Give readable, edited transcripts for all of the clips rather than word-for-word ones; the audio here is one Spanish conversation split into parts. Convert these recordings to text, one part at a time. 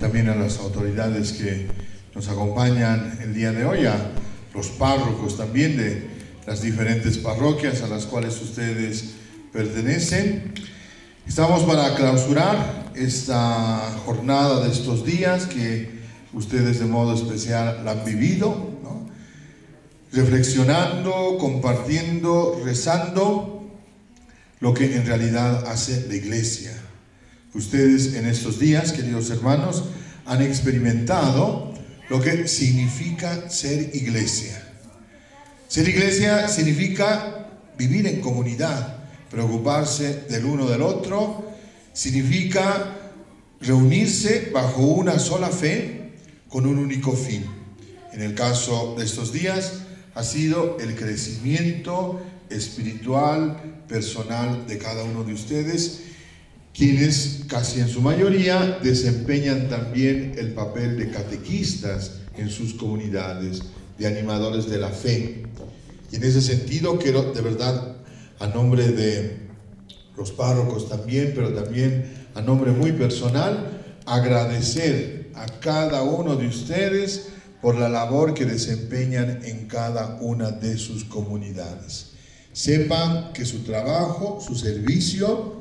también a las autoridades que nos acompañan el día de hoy, a los párrocos también de las diferentes parroquias a las cuales ustedes pertenecen. Estamos para clausurar esta jornada de estos días que ustedes de modo especial la han vivido, ¿no? Reflexionando, compartiendo, rezando lo que en realidad hace la Iglesia. Ustedes en estos días, queridos hermanos, han experimentado lo que significa ser Iglesia. Ser Iglesia significa vivir en comunidad, preocuparse del uno del otro, significa reunirse bajo una sola fe con un único fin. En el caso de estos días ha sido el crecimiento espiritual, personal de cada uno de ustedes, quienes casi en su mayoría desempeñan también el papel de catequistas en sus comunidades, de animadores de la fe. Y en ese sentido quiero de verdad, a nombre de los párrocos también, pero también a nombre muy personal, agradecer a cada uno de ustedes por la labor que desempeñan en cada una de sus comunidades. Sepan que su trabajo, su servicio,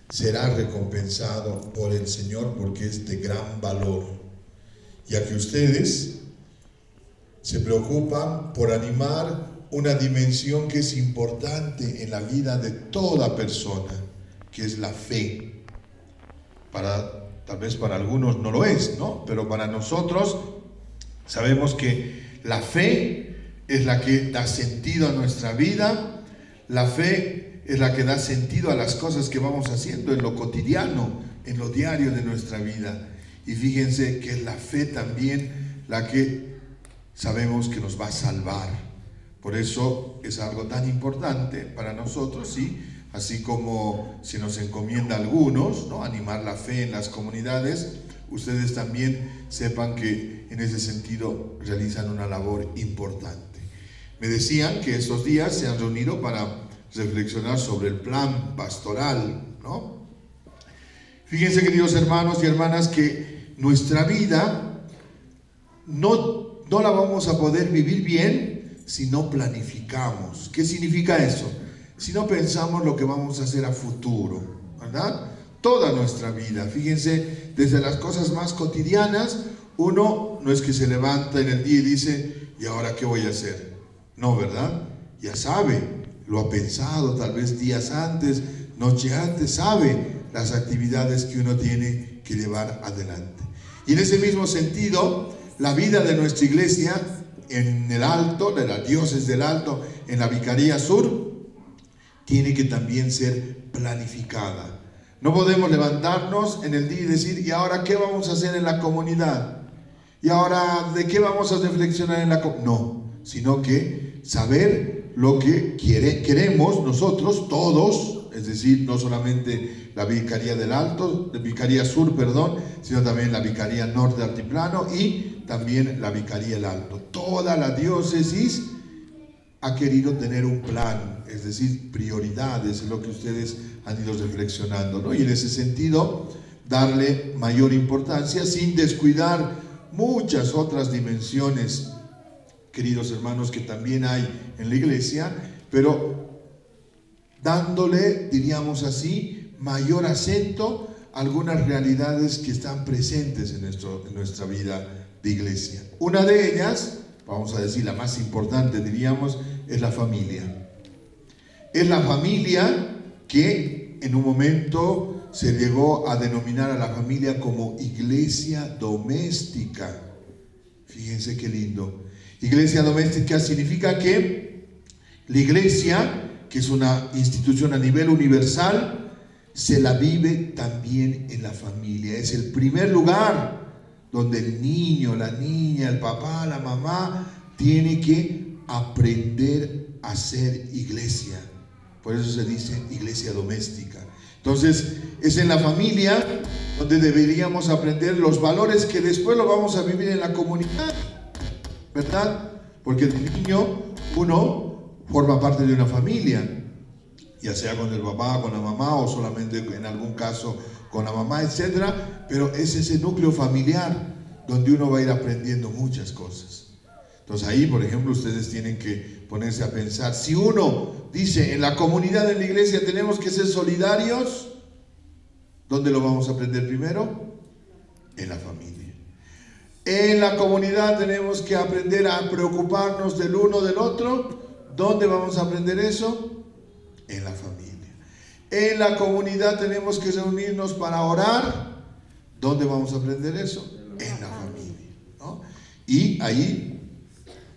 será recompensado por el Señor porque es de gran valor, ya que ustedes se preocupan por animar una dimensión que es importante en la vida de toda persona, que es la fe. Tal vez para algunos no lo es, ¿no? Pero para nosotros sabemos que la fe es la que da sentido a nuestra vida, la fe es la que da sentido a las cosas que vamos haciendo en lo cotidiano, en lo diario de nuestra vida. Y fíjense que es la fe también la que sabemos que nos va a salvar. Por eso es algo tan importante para nosotros, ¿sí? Así como se nos encomienda a algunos, ¿no?, animar la fe en las comunidades, ustedes también sepan que en ese sentido realizan una labor importante. Me decían que estos días se han reunido para reflexionar sobre el plan pastoral, ¿no? Fíjense, queridos hermanos y hermanas, que nuestra vida no la vamos a poder vivir bien si no planificamos. ¿Qué significa eso? Si no pensamos lo que vamos a hacer a futuro, ¿verdad? Toda nuestra vida, fíjense, desde las cosas más cotidianas, uno no es que se levanta en el día y dice, ¿y ahora qué voy a hacer? No, ¿verdad? Ya sabe, lo ha pensado tal vez días antes, noche antes, sabe las actividades que uno tiene que llevar adelante. Y en ese mismo sentido, la vida de nuestra iglesia en el Alto, de la diócesis del Alto, en la Vicaría Sur, tiene que también ser planificada. No podemos levantarnos en el día y decir, ¿y ahora qué vamos a hacer en la comunidad? ¿Y ahora de qué vamos a reflexionar en la comunidad? No, sino que saber lo que queremos nosotros todos, es decir, no solamente la Vicaría del Alto, la Vicaría Sur, perdón, sino también la Vicaría Norte Altiplano y también la Vicaría del Alto. Toda la diócesis ha querido tener un plan, es decir, prioridades, es lo que ustedes han ido reflexionando, ¿no? Y en ese sentido, darle mayor importancia sin descuidar muchas otras dimensiones, queridos hermanos, que también hay en la iglesia, pero dándole, diríamos así, mayor acento a algunas realidades que están presentes en nuestra vida de iglesia. Una de ellas, vamos a decir la más importante, diríamos, es la familia. Es la familia que en un momento se llegó a denominar a la familia como iglesia doméstica. Fíjense qué lindo. Iglesia doméstica significa que la iglesia, que es una institución a nivel universal, se la vive también en la familia. Es el primer lugar donde el niño, la niña, el papá, la mamá tiene que aprender a ser iglesia. Por eso se dice iglesia doméstica. Entonces, es en la familia donde deberíamos aprender los valores que después lo vamos a vivir en la comunidad, ¿verdad? Porque de niño uno forma parte de una familia, ya sea con el papá, con la mamá o solamente en algún caso con la mamá, etcétera, pero es ese núcleo familiar donde uno va a ir aprendiendo muchas cosas. Entonces ahí, por ejemplo, ustedes tienen que ponerse a pensar, si uno dice en la comunidad, en la iglesia tenemos que ser solidarios, ¿dónde lo vamos a aprender primero? En la familia. En la comunidad tenemos que aprender a preocuparnos del uno del otro. ¿Dónde vamos a aprender eso? En la familia. En la comunidad tenemos que reunirnos para orar. ¿Dónde vamos a aprender eso? En la familia, ¿no? Y ahí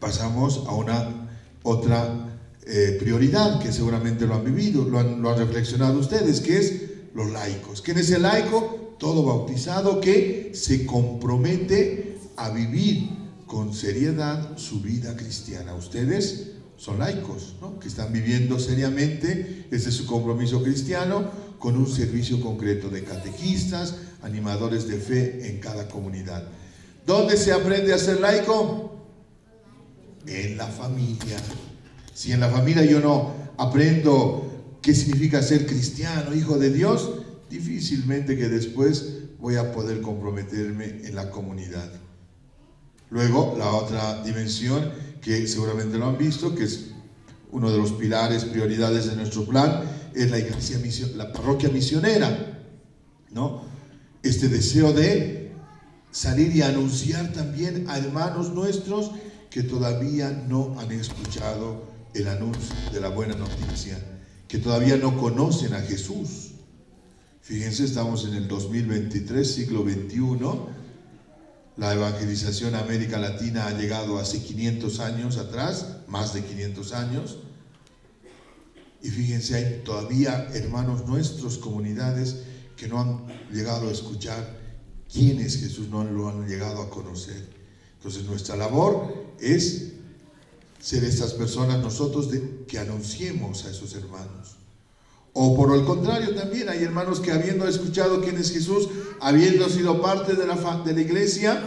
pasamos a una otra prioridad que seguramente lo han vivido, lo han reflexionado ustedes, que es los laicos. ¿Quién es el laico? Todo bautizado que se compromete a vivir con seriedad su vida cristiana. Ustedes son laicos, ¿no? Que están viviendo seriamente, ese es su compromiso cristiano, con un servicio concreto de catequistas, animadores de fe en cada comunidad. ¿Dónde se aprende a ser laico? En la familia. Si en la familia yo no aprendo qué significa ser cristiano, hijo de Dios, difícilmente que después voy a poder comprometerme en la comunidad. Luego, la otra dimensión que seguramente lo han visto, que es uno de los pilares, prioridades de nuestro plan, es la iglesia, la parroquia misionera, ¿no? Este deseo de salir y anunciar también a hermanos nuestros que todavía no han escuchado el anuncio de la buena noticia, que todavía no conocen a Jesús. Fíjense, estamos en el 2023, siglo XXI. La evangelización a América Latina ha llegado hace 500 años atrás, más de 500 años. Y fíjense, hay todavía hermanos nuestros, comunidades, que no han llegado a escuchar quién es Jesús, no lo han llegado a conocer. Entonces nuestra labor es ser estas personas nosotros que anunciemos a esos hermanos. O por el contrario también hay hermanos que habiendo escuchado quién es Jesús, habiendo sido parte de la iglesia,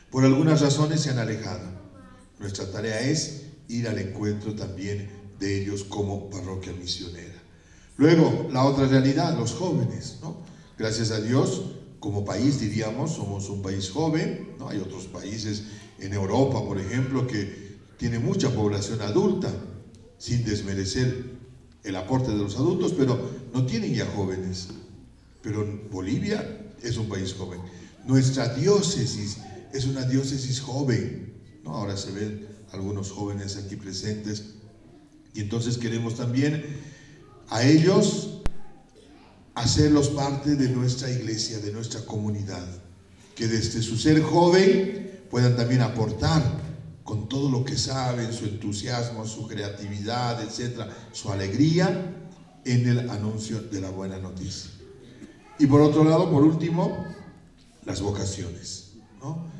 por algunas razones se han alejado. Nuestra tarea es ir al encuentro también de ellos como parroquia misionera. Luego, la otra realidad, los jóvenes, ¿no? Gracias a Dios, como país diríamos, somos un país joven, ¿no? Hay otros países en Europa, por ejemplo, que tienen mucha población adulta, sin desmerecer el aporte de los adultos, pero no tienen ya jóvenes. Pero Bolivia es un país joven. Nuestra diócesis es una diócesis joven, ¿no? Ahora se ven algunos jóvenes aquí presentes y entonces queremos también a ellos hacerlos parte de nuestra iglesia, de nuestra comunidad, que desde su ser joven puedan también aportar con todo lo que saben, su entusiasmo, su creatividad, etcétera, su alegría en el anuncio de la buena noticia. Y por otro lado, por último, las vocaciones, ¿no?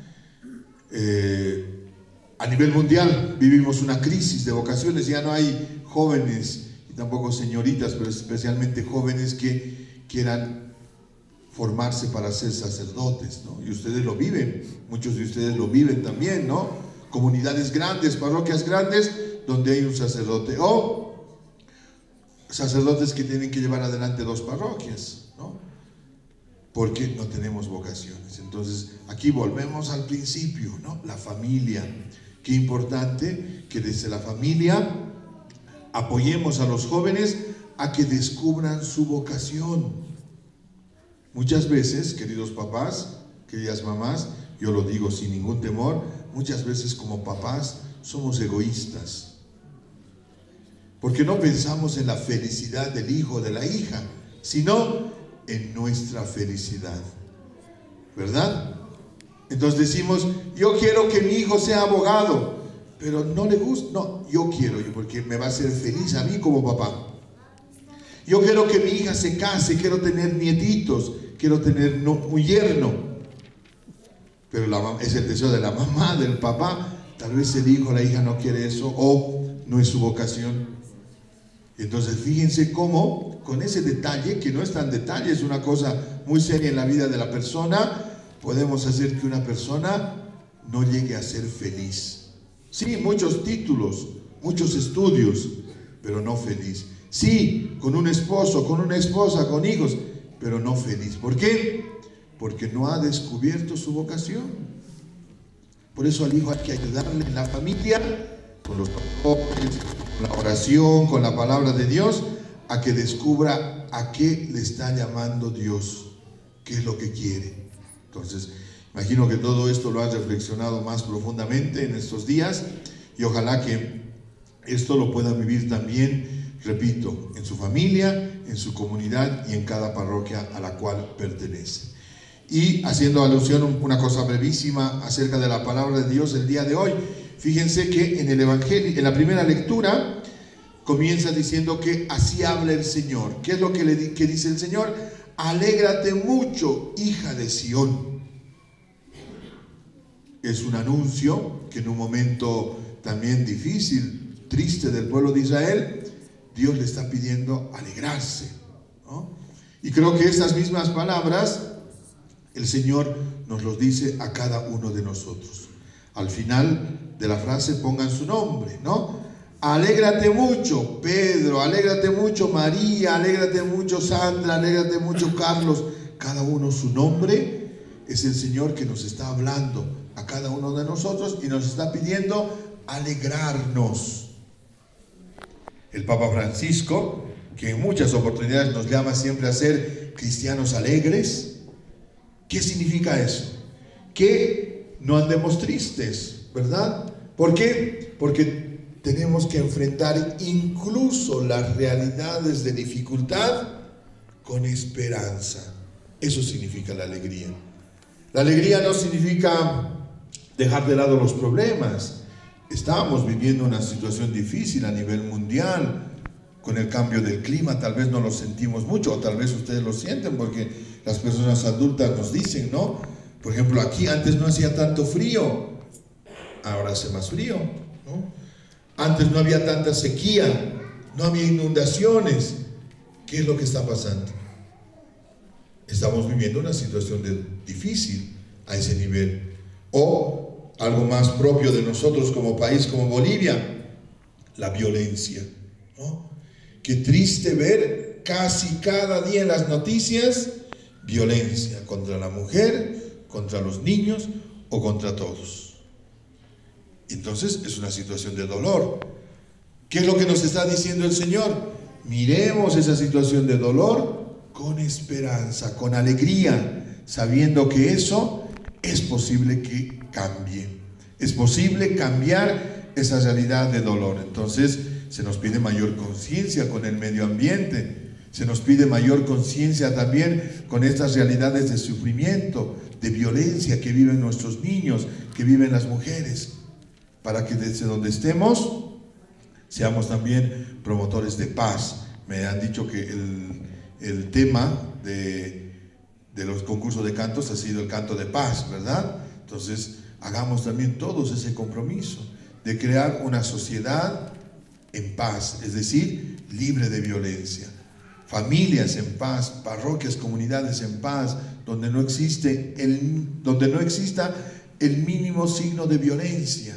A nivel mundial vivimos una crisis de vocaciones, ya no hay jóvenes y tampoco señoritas, pero especialmente jóvenes que quieran formarse para ser sacerdotes, ¿no? Y ustedes lo viven, muchos de ustedes lo viven también, ¿no? Comunidades grandes, parroquias grandes, donde hay un sacerdote, o sacerdotes que tienen que llevar adelante 2 parroquias, ¿no? Porque no tenemos vocaciones. Entonces, aquí volvemos al principio, ¿no? La familia. Qué importante que desde la familia apoyemos a los jóvenes a que descubran su vocación. Muchas veces, queridos papás, queridas mamás, yo lo digo sin ningún temor, muchas veces como papás somos egoístas, porque no pensamos en la felicidad del hijo o de la hija, sino en nuestra felicidad, ¿verdad? Entonces decimos, yo quiero que mi hijo sea abogado, pero no le gusta, no, yo quiero, porque me va a hacer feliz a mí como papá. Yo quiero que mi hija se case, quiero tener nietitos, quiero tener un yerno. Pero es el deseo de la mamá, del papá. Tal vez el hijo o la hija no quiere eso o no es su vocación. Entonces fíjense cómo con ese detalle, que no es tan detalle, es una cosa muy seria en la vida de la persona, podemos hacer que una persona no llegue a ser feliz. Sí, muchos títulos, muchos estudios, pero no feliz. Sí, con un esposo, con una esposa, con hijos, pero no feliz. ¿Por qué? Porque no ha descubierto su vocación. Por eso al hijo hay que ayudarle en la familia, con los valores, con la oración, con la palabra de Dios, a que descubra a qué le está llamando Dios, qué es lo que quiere. Entonces, imagino que todo esto lo has reflexionado más profundamente en estos días y ojalá que esto lo pueda vivir también, repito, en su familia, en su comunidad y en cada parroquia a la cual pertenece. Y haciendo alusión a una cosa brevísima acerca de la palabra de Dios el día de hoy, fíjense que en el Evangelio, en la primera lectura, comienza diciendo que así habla el Señor. ¿Qué es lo que dice el Señor? Alégrate mucho, hija de Sión. Es un anuncio que en un momento también difícil, triste del pueblo de Israel, Dios le está pidiendo alegrarse, ¿no? Y creo que estas mismas palabras el Señor nos los dice a cada uno de nosotros. Al final de la frase pongan su nombre, ¿no? Alégrate mucho, Pedro, alégrate mucho, María, alégrate mucho, Sandra, alégrate mucho, Carlos. Cada uno su nombre. Es el Señor que nos está hablando a cada uno de nosotros y nos está pidiendo alegrarnos. El Papa Francisco, que en muchas oportunidades nos llama siempre a ser cristianos alegres. ¿Qué significa eso? Que no andemos tristes, ¿verdad? ¿Por qué? Porque tenemos que enfrentar incluso las realidades de dificultad con esperanza. Eso significa la alegría. La alegría no significa dejar de lado los problemas. Estamos viviendo una situación difícil a nivel mundial. Con el cambio del clima tal vez no lo sentimos mucho, o tal vez ustedes lo sienten porque las personas adultas nos dicen, ¿no? Por ejemplo, aquí antes no hacía tanto frío, ahora hace más frío, ¿no? Antes no había tanta sequía, no había inundaciones. ¿Qué es lo que está pasando? Estamos viviendo una situación difícil a ese nivel. O algo más propio de nosotros como país, como Bolivia, la violencia, ¿no? Qué triste ver casi cada día en las noticias violencia contra la mujer, contra los niños o contra todos. Entonces es una situación de dolor. ¿Qué es lo que nos está diciendo el Señor? Miremos esa situación de dolor con esperanza, con alegría, sabiendo que eso es posible que cambie. Es posible cambiar esa realidad de dolor. Entonces se nos pide mayor conciencia con el medio ambiente. Se nos pide mayor conciencia también con estas realidades de sufrimiento, de violencia que viven nuestros niños, que viven las mujeres, para que desde donde estemos seamos también promotores de paz. Me han dicho que el tema de los concursos de cantos ha sido el canto de paz, ¿verdad? Entonces hagamos también todos ese compromiso de crear una sociedad en paz, es decir, libre de violencia. Familias en paz, parroquias, comunidades en paz, donde no exista el mínimo signo de violencia.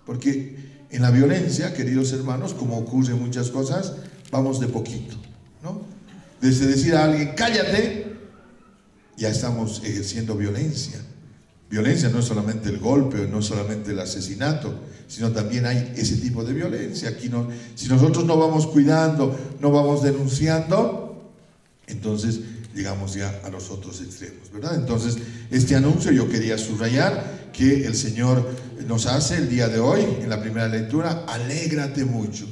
Porque en la violencia, queridos hermanos, como ocurre en muchas cosas, vamos de poquito, ¿no? Desde decir a alguien, cállate, ya estamos ejerciendo violencia. Violencia no es solamente el golpe, no es solamente el asesinato, sino también hay ese tipo de violencia. Aquí no, si nosotros no vamos cuidando, no vamos denunciando, entonces llegamos ya a los otros extremos, ¿verdad? Entonces, este anuncio yo quería subrayar que el Señor nos hace el día de hoy, en la primera lectura, alégrate mucho.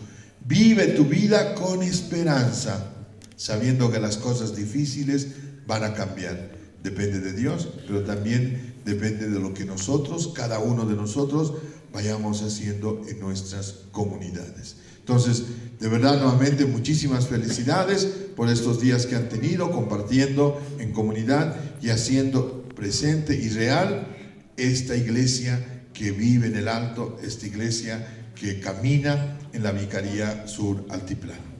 Vive tu vida con esperanza, sabiendo que las cosas difíciles van a cambiar. Depende de Dios, pero también depende de lo que nosotros, cada uno de nosotros, vayamos haciendo en nuestras comunidades. Entonces, de verdad, nuevamente, muchísimas felicidades por estos días que han tenido, compartiendo en comunidad y haciendo presente y real esta iglesia que vive en el Alto, esta iglesia que camina en la Vicaría Sur Altiplano.